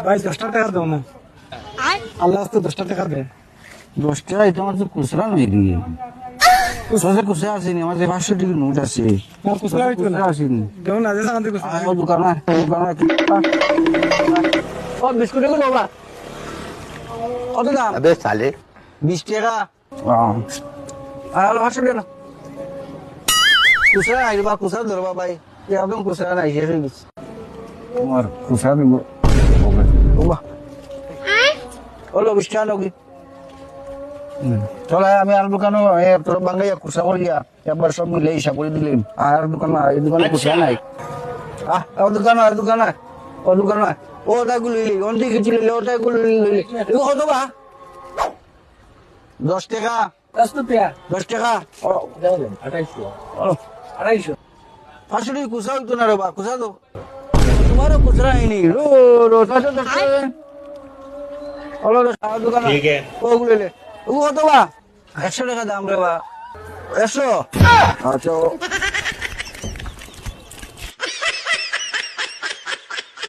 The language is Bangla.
ভাই 10 টাকা দাও না, আল্লাহ তো 10 টাকা দে। 10 টাকা এটা আমার তো খুচরা নাই রে। খুচরা আসেনি, আমার যে 500 টাকার নোট আছে। না খুচরা হইতো না, আসেনি। দেও না, যে সাকান থেকে খুচরা। ও দোকানে ও বিস্কুট গুলো বাবা কত দাম? अबे साले 20 টাকা। আর 500 টাকা খুচরা নাই বা খুচরা ধরবা ভাই, একদম খুচরা নাই, শেষ হয়ে গেছে। তোমার খুচরা দিব। বাবা হলো 20 টাকা নাকি? চলে আমি আর দোকানে তোর বাঙ্গাইয়া খুচরা করিয়া একবার সব মিলে হিসাব করে দিলেন। আর দোকান এই দোকানে খুচরা নাই। আর দোকান ও টাগুলো লিলি অন দিকে ছিল ও টাগুলো লিলি এগো কত বা? 10 টাকা। 10 টাকা। ও 2800 আসলে খুচরা হইতো না রে বা, খুচরা তো তোমারও খুচরা হয়নি। রো রো 10 টাকা হলো দোকান ঠিক আছে ওগুলো লে ও কত বা? 100 টাকা দাম রে বা। 100 আচ্ছা